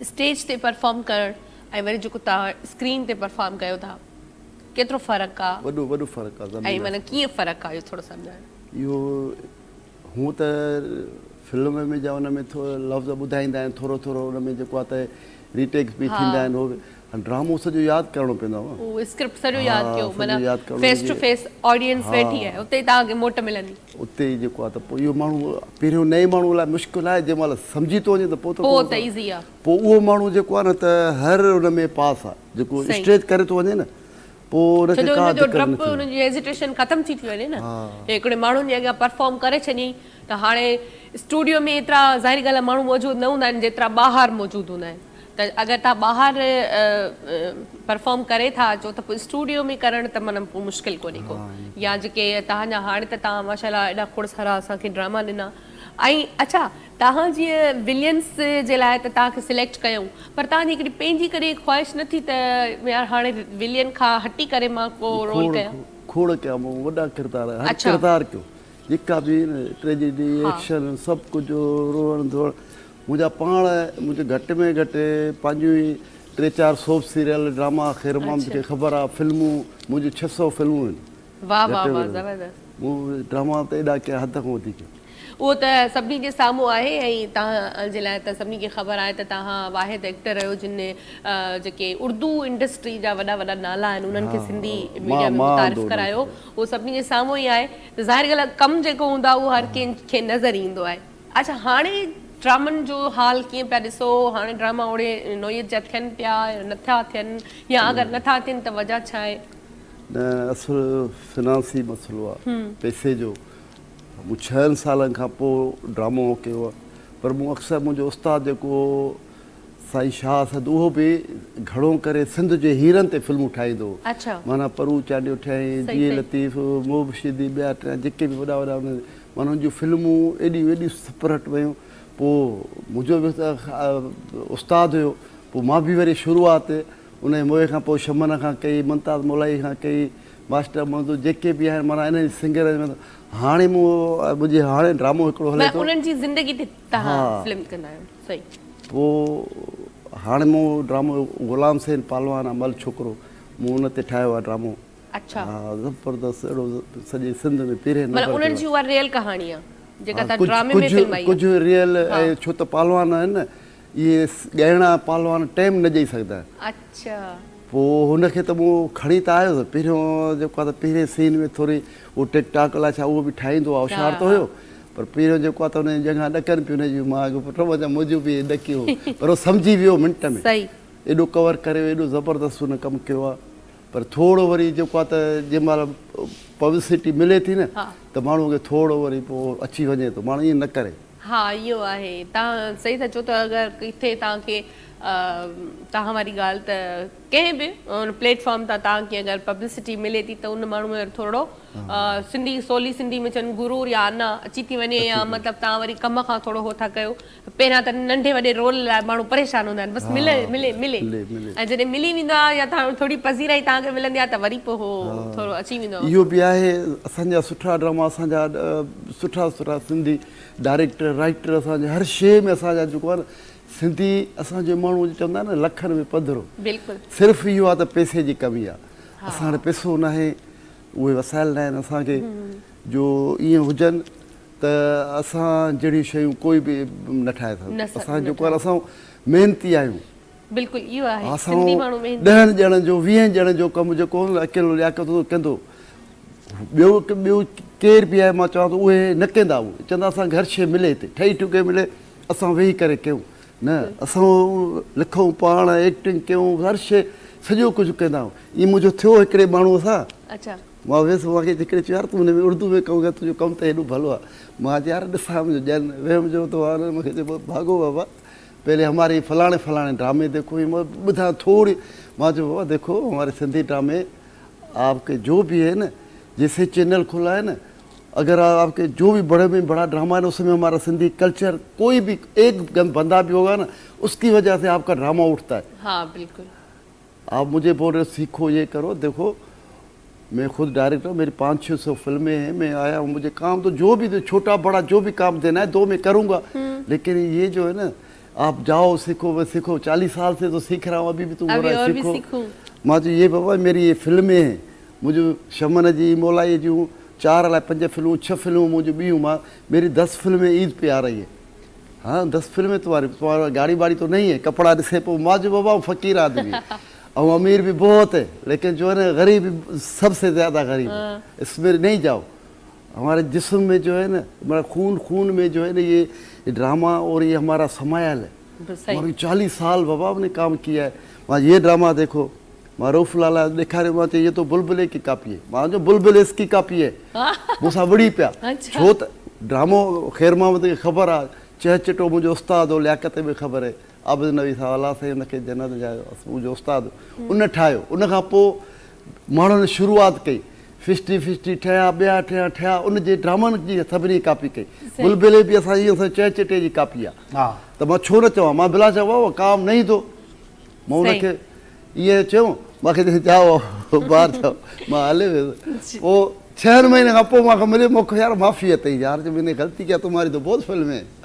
Stage ते perform करण ऐं वरी जेको तव्हां स्क्रीन ते परफॉर्म कयो था केतिरो फ़र्क़ु आहे? वॾो वॾो फ़र्क़ु आहे। ऐं माना कीअं फ़र्क़ु आहे इहो थोरो सम्झायो। इहो हूअं त फिल्म में जा हुन में थोरो लफ़्ज़ ॿुधाईंदा आहिनि, थोरो थोरो हुन में जेको आहे त रीटेक्स बि थींदा आहिनि। उहो ड्रामो सॼो यादि करिणो पवंदो आहे। उहो स्क्रिप्ट सॼो यादि कयो, माना यादि करिणो फेस टू फेस ऑडियंस वेठी आहे, उते ई तव्हांखे मोट मिलंदी। उते ई जेको आहे त पोइ इहो माण्हू पहिरियों नए माण्हू लाइ मुश्किल आहे, जंहिं महिल सम्झी थो वञे त पोइ त ईज़ी आहे। पोइ उहो माण्हू जेको आहे न त हर हुन में पास आहे, जेको स्टेज करे थो वञे न, पोइ हुनजी हेजिटेशन ख़तम थी वञे न। हिकिड़े माण्हुनि जे अॻियां परफॉर्म करे छॾियईं त हाणे स्टूडियो में एतिरा ज़ाहिरी ॻाल्हि आहे माण्हू मौजूदु न हूंदा आहिनि जेतिरा ॿाहिरि मौजूदु हूंदा आहिनि। त अगरि तव्हां ॿाहिरि परफॉर्म करे था अचो त पोइ स्टूडियो में करणु त माना पोइ मुश्किल कोन्हे को। या जेके तव्हांजा हाणे त तव्हां माशाल्लाह एॾा खोड़ सारा असांखे ड्रामा ॾिना। ऐं अच्छा, तव्हां जीअं विलियंस जे लाइ त तव्हांखे सिलेक्ट कयूं, पर तव्हांजी हिकिड़ी पंहिंजी कॾहिं ख़्वाहिश न थी त यार हाणे विलियन खां हटी करे मां को रोल कयां? खोड़ कया मूं, वॾा किरदार, हर किरदार कयो, जेका बि ट्रेजेडी एक्शन सभु कुझु, रोअण धोअण। मुंहिंजा पाण मुंहिंजे घटि में घटि पंहिंजूं ई 3-4 सोप सीरियल, ड्रामा, ख़ैर खे ख़बर आहे, फिल्मूं मुंहिंजूं 600 फिल्मूं आहिनि। वाह वाह वाह, ज़बरदस्त। मूं ड्रामा त एॾा कया, हद खां वधीक। उहो त सभिनी जे साम्हूं आहे। ऐं तव्हां जे लाइ त सभिनी खे ख़बर आहे त तव्हां वाहिद एक्टर आहियो जिन जेके उर्दू इंडस्ट्री जा वॾा वॾा नाला आहिनि उन्हनि खे सिंधी मीडिया में मुतारिफ़ करायो। उहो सभिनी जे साम्हूं ई आहे त ज़ाहिर ॻाल्हि आहे कमु जेको हूंदो आहे उहो हर कंहिंखे नज़र ईंदो आहे। अच्छा, हाणे ड्रामनि जो हाल कीअं पिया ॾिसो? हाणे ड्रामा ओड़े नोयत जा थियनि पिया, नथा थियनि, या अगरि नथा थियनि त वजह छा आहे? न, असुलु फिनांसी मसइलो आहे, पैसे जो। मूं 6 सालनि खां पोइ ड्रामो कयो आहे, पर मूं अक्सर मुंहिंजो उस्तादु जेको साईं शाह असद, उहो बि घणो करे सिंध जे हीरनि ते फिल्मूं ठाहींदो हो। माना परू चांडियो ठहियईं, जीअं लतीफ़, मोबशीदी, ॿिया जेके बि वॾा वॾा माना उन जूं फिल्मूं एॾियूं एॾियूं सुपरहिट वियूं। पोइ मुंहिंजो बि उस्तादु हुयो, पोइ मां बि वरी शुरूआति उन मोए खां पोइ शमन खां कई, मुमताज़ मोलाई खां कई, मास्टर मज़दूर जेके बि आहिनि, माना इन सिंगर में। हाणे मुंहिंजे हाणे ड्रामो हिकिड़ो हले थो, उन्हनि जी ज़िंदगी ते तव्हां फिल्म कंदा आहियो। सही। पोइ हाणे मूं ड्रामो ग़ुलाम हुसैन पालवान अमल छोकिरो, मूं उन ते ठाहियो आहे ड्रामो। अच्छा। हा, ज़बरदस्त, अहिड़ो सॼे सिंध में पहिरें मतलब उन्हनि जी उहा रियल कहाणी आहे जेका तव्हां ड्रामे में फिल्म आई आहे। कुझु रियल, छो त पालवान आहिनि न, इहे ॻाइणा पालवान टाइम न ॾेई सघंदा आहिनि। अच्छा। पोइ हुनखे त मूं खणी त आयो, पहिरियों जेको आहे त पहिरें सीन में थोरी उहो टिक टाक लाइ छा उहो बि ठाहींदो आहे, होशियारु त हुयो, पर पहिरियों जेको आहे त हुनजी जॻह ॾकनि पियूं हुनजी, मां पुट वञा मुंहिंजो बि ॾकियो, पर उहो सम्झी वियो मिंट में। एॾो कवर करे, एॾो ज़बरदस्त हुन कमु कयो आहे। पर थोरो वरी जेको आहे त जंहिं महिल पब्लिसिटी मिले थी न, त माण्हूअ खे थोरो वरी पोइ अची वञे थो, माण्हू ईअं न करे। हा, इहो आहे, तव्हां सही था चओ। त अगरि किथे तव्हांखे तव्हां वारी ॻाल्हि त कंहिं बि उन प्लेटफॉर्म तां तव्हांखे अगरि पब्लिसिटी मिले थी त उन माण्हू में थोरो सिंधी सवली सिंधी में चवनि गुरूर या अना अची थी वञे, या मतिलबु तव्हां वरी कम खां थोरो हो था कयो। पहिरियां त नंढे वॾे रोल लाइ माण्हू परेशान हूंदा आहिनि, बसि मिले मिले मिले, ऐं जॾहिं मिली वेंदो आहे या तव्हां थोरी पज़ीराई तव्हांखे मिलंदी आहे त वरी पोइ हो थोरो अची वेंदो आहे। इहो बि आहे, असांजा सुठा ड्रामा, असांजा सुठा सुठा सिंधी डायरेक्टर राइटर, असांजे हर शइ में असांजा जेको आहे न सिंधी असांजो माण्हू चवंदा आहिनि न लखनि में पधरो। बिल्कुलु। सिर्फ़ु इहो आहे त पैसे जी कमी आहे। असां वटि पैसो न आहे, उहे वसाइल न आहिनि असांखे जो ईअं हुजनि त असां जहिड़ियूं शयूं कोई बि न ठाहे सघंदो। असां जेको आहे असां महिनती आहियूं। बिल्कुलु, इहो आहे। असां 10 ॼणनि जो 20 ॼणनि जो कमु जेको अकेलो लियाकत कंदो, ॿियो केर बि आहे, मां चवां थो उहे न कंदा। उहे चवंदा असांखे हर शइ मिले हिते, ठही ठुके मिले, असां वेही करे कयूं। न, असां लिखूं, पाण एक्टिंग कयूं, हर शइ सॼो कुझु कंदा आहियूं। ईअं मुंहिंजो थियो हिकिड़े माण्हूअ सां। अच्छा। मां वियुसि, मूंखे हिकिड़े चयो यार तूं हुन में उर्दू में कमु कर, तुंहिंजो कमु त हेॾो भलो आहे। मां चयो यार ॾिसां, मुंहिंजो ॼण वियमि जो त मूंखे चइबो भागो बाबा, पहले हमारे फलाणे फलाणे ड्रामे देखो। मां ॿुधां थोरी, मां चयो बाबा देखो हमारे सिंधी ड्रामे आपके जो भी है न, जैसे चैनल खुला है न, अगर आपके जो भी बड़े में बड़ा ड्रामा है ना, उसमें हमारा सिंधी कल्चर कोई भी एक बंदा भी होगा ना, उसकी वजह से आपका ड्रामा उठता है। हाँ बिल्कुल। आप मुझे बोल रहे हो सीखो, ये करो। देखो मैं खुद डायरेक्टर, मेरी 500-600 फिल्में हैं, मैं आया हूँ, मुझे काम तो जो भी छोटा बड़ा जो भी काम देना है 2 में करूँगा। लेकिन ये जो है ना, आप जाओ सीखो, वो सीखो, 40 साल से तो सीख रहा हूँ, अभी भी तुम अभी और भी सीखो। सीखूं। मां चयो ये बाबा मेरी ये फिल्में हैं, मुझे शमन जी, मोलाई जूं 4 अलाए 5 फिल्मूं 6 फिल्मूं मुझे ॿियूं, मां मेरी 10 फिल्में ईद पे आ रही है। हाँ 10 फिल्में तुम्हारी गाड़ी बाड़ी तो नहीं है, कपड़ा दिसे पो। मां जो बाबा फकीर आदमी और अमीर भी बहुत है, लेकिन जो है ना गरीब सबसे ज़्यादा गरीब है, इसमें नहीं जाओ। हमारे जिस्म में जो है ना, हमारा खून में जो है ना ये ड्रामा और ये हमारा समायल है। सही। हमारे 40 साल बाबा ने काम किया है। मां ये ड्रामा देखो, मां रऊफ लाला ॾेखारियो, मां चयो ये तो बुलबुले की कापी है। मां जो बुलबुले इसकी कापी है, मूंसां वड़ी पिया। अच्छा। छो त ड्रामो ख़ैर मां खे ख़बर आहे, चहचटो मुंहिंजो उस्ताद हो, लियाकत में ख़बर आहे, आबिद नवी साहब अलाह साईं हुनखे जन्नत ॾियारे, मुंहिंजो उस्ताद उन ठाहियो। उन खां पोइ माण्हुनि शुरूआति कई, फिस्टी ठहिया, ॿिया ठहिया, उन जे ड्रामनि जी सभिनी कापी कई। बुलबुले बि असां ईअं चहचटे जी कापी आहे। त मां छो न चवां, मां बिला चयो काम नहीं थो, मां हुनखे ईअं चयो, मूंखे जाओ ॿाहिरि चओ, मां हले वियुसि। पोइ 6 महीने खां पोइ मूंखे मिलियो, मूंखे यार माफ़ी अथई यार, जो मैंने गलती किया, तुम्हारी तो बहुत फिल्म है।